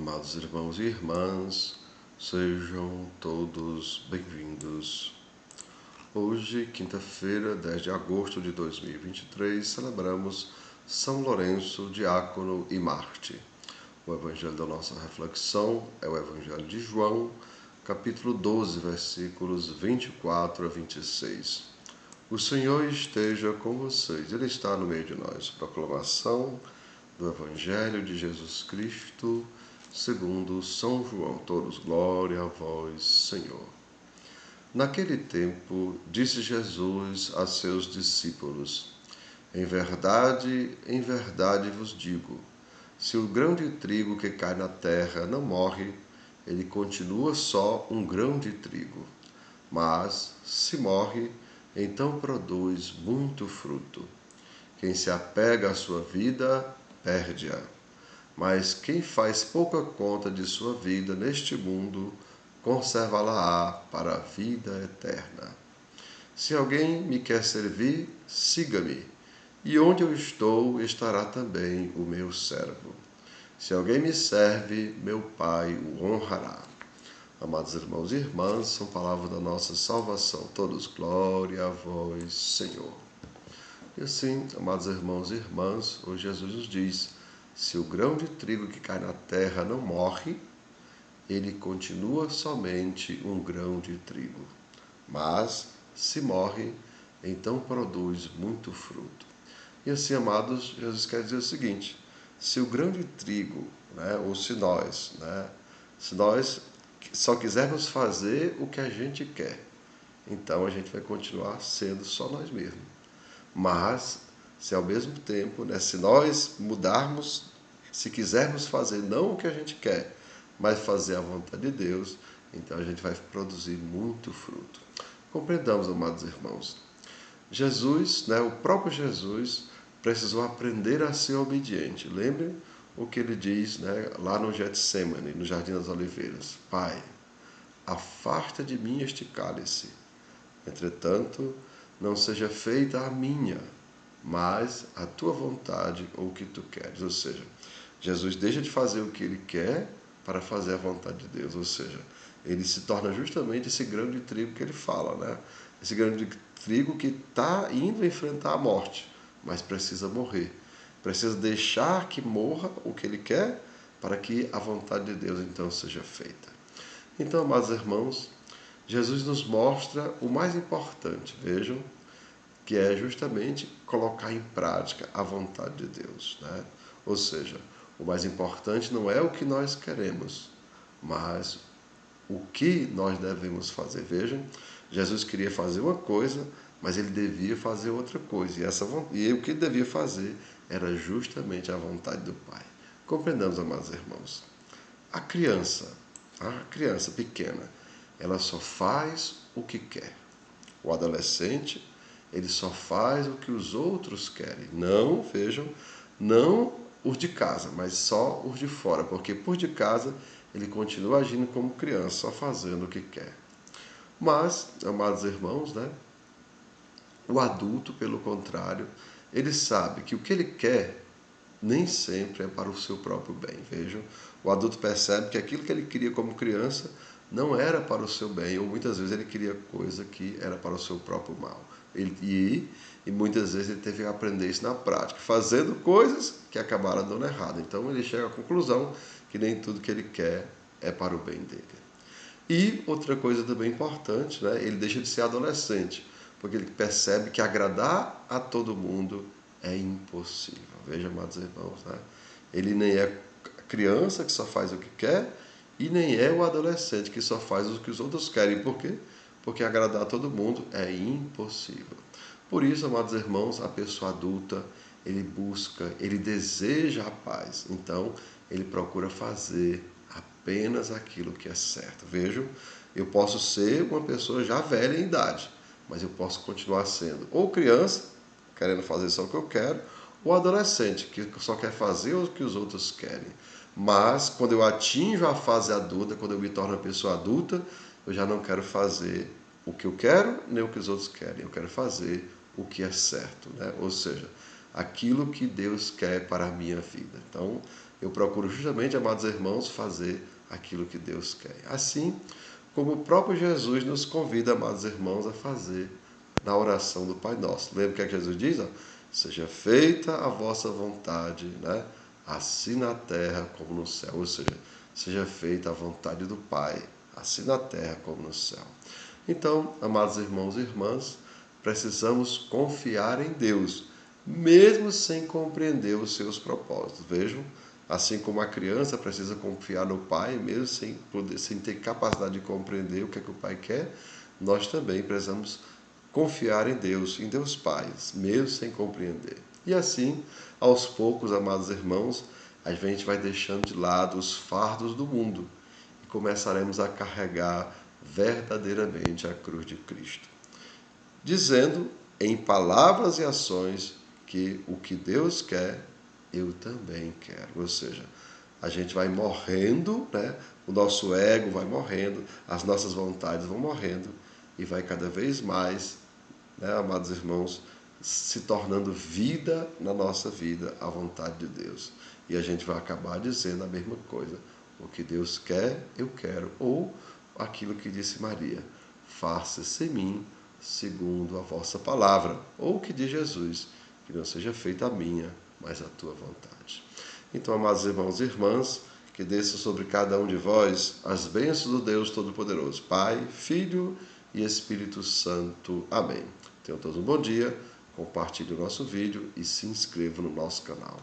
Amados irmãos e irmãs, sejam todos bem-vindos. Hoje, quinta-feira, 10 de agosto de 2023, celebramos São Lourenço, diácono e mártir. O evangelho da nossa reflexão é o evangelho de João, capítulo 12, versículos 24 a 26. O Senhor esteja com vocês, Ele está no meio de nós. Proclamação do evangelho de Jesus Cristo, segundo São João. Todos, glória a vós, Senhor. Naquele tempo, disse Jesus a seus discípulos: em verdade vos digo, se o grão de trigo que cai na terra não morre, ele continua só um grão de trigo. Mas, se morre, então produz muito fruto. Quem se apega à sua vida, perde-a. Mas quem faz pouca conta de sua vida neste mundo, conserva-la-á para a vida eterna. Se alguém me quer servir, siga-me, e onde eu estou, estará também o meu servo. Se alguém me serve, meu Pai o honrará. Amados irmãos e irmãs, são palavras da nossa salvação. Todos, glória a vós, Senhor. E assim, amados irmãos e irmãs, hoje Jesus nos diz: se o grão de trigo que cai na terra não morre, ele continua somente um grão de trigo. Mas, se morre, então produz muito fruto. E assim, amados, Jesus quer dizer o seguinte: se o grão de trigo, ou se nós só quisermos fazer o que a gente quer, então a gente vai continuar sendo só nós mesmos. Mas, se ao mesmo tempo, se nós mudarmos, se quisermos fazer não o que a gente quer, mas fazer a vontade de Deus, então a gente vai produzir muito fruto. Compreendamos, amados irmãos. Jesus, o próprio Jesus, precisou aprender a ser obediente. Lembrem o que ele diz lá no Getsêmani, no Jardim das Oliveiras: Pai, afasta de mim este cálice. Entretanto, não seja feita a minha, mas a tua vontade ou o que tu queres. Ou seja, Jesus deixa de fazer o que ele quer para fazer a vontade de Deus. Ou seja, ele se torna justamente esse grão de trigo que ele fala, Esse grão de trigo que está indo enfrentar a morte, mas precisa morrer. Precisa deixar que morra o que ele quer para que a vontade de Deus então seja feita. Então, amados irmãos, Jesus nos mostra o mais importante, vejam, que é justamente colocar em prática a vontade de Deus. Ou seja, o mais importante não é o que nós queremos, mas o que nós devemos fazer. Vejam, Jesus queria fazer uma coisa, mas ele devia fazer outra coisa. E o que ele devia fazer era justamente a vontade do Pai. Compreendamos, amados irmãos. A criança pequena, ela só faz o que quer. O adolescente, ele só faz o que os outros querem. Não, vejam, não os de casa, mas só os de fora, porque por de casa ele continua agindo como criança, só fazendo o que quer. Mas, amados irmãos, o adulto, pelo contrário, ele sabe que o que ele quer nem sempre é para o seu próprio bem. Vejam, o adulto percebe que aquilo que ele queria como criança não era para o seu bem, ou muitas vezes ele queria coisa que era para o seu próprio mal. E muitas vezes ele teve que aprender isso na prática, fazendo coisas que acabaram dando errado. Então ele chega à conclusão que nem tudo que ele quer é para o bem dele. E outra coisa também importante, ele deixa de ser adolescente, porque ele percebe que agradar a todo mundo é impossível. Veja, amados irmãos, ele nem é criança que só faz o que quer, e nem é o adolescente que só faz o que os outros querem. Por quê? Porque agradar a todo mundo é impossível. Por isso, amados irmãos, a pessoa adulta, ele busca, ele deseja a paz. Então, ele procura fazer apenas aquilo que é certo. Vejam, eu posso ser uma pessoa já velha em idade, mas eu posso continuar sendo ou criança, querendo fazer só o que eu quero, ou adolescente, que só quer fazer o que os outros querem. Mas, quando eu atinjo a fase adulta, quando eu me torno uma pessoa adulta, eu já não quero fazer o que eu quero, nem o que os outros querem. Eu quero fazer o que é certo, Ou seja, aquilo que Deus quer para a minha vida. Então, eu procuro justamente, amados irmãos, fazer aquilo que Deus quer. Assim como o próprio Jesus nos convida, amados irmãos, a fazer na oração do Pai Nosso. Lembra o que Jesus diz? Seja feita a vossa vontade, né? Assim na terra como no céu. Ou seja feita a vontade do Pai, assim na terra como no céu. Então, amados irmãos e irmãs, precisamos confiar em Deus, mesmo sem compreender os seus propósitos. Vejam, assim como a criança precisa confiar no pai, mesmo sem ter capacidade de compreender o que é que o pai quer, nós também precisamos confiar em Deus Pai, mesmo sem compreender. E assim, aos poucos, amados irmãos, a gente vai deixando de lado os fardos do mundo e começaremos a carregar verdadeiramente a cruz de Cristo, dizendo em palavras e ações que o que Deus quer, eu também quero. Ou seja, a gente vai morrendo, né? O nosso ego vai morrendo, as nossas vontades vão morrendo e vai cada vez mais, né, amados irmãos, se tornando vida na nossa vida, a vontade de Deus. E a gente vai acabar dizendo a mesma coisa. O que Deus quer, eu quero. Ou aquilo que disse Maria, faça-se em mim segundo a vossa palavra. Ou o que diz Jesus, que não seja feita a minha, mas a tua vontade. Então, amados irmãos e irmãs, que desça sobre cada um de vós as bênçãos do Deus Todo-Poderoso, Pai, Filho e Espírito Santo. Amém. Tenham todos um bom dia, compartilhe o nosso vídeo e se inscreva no nosso canal.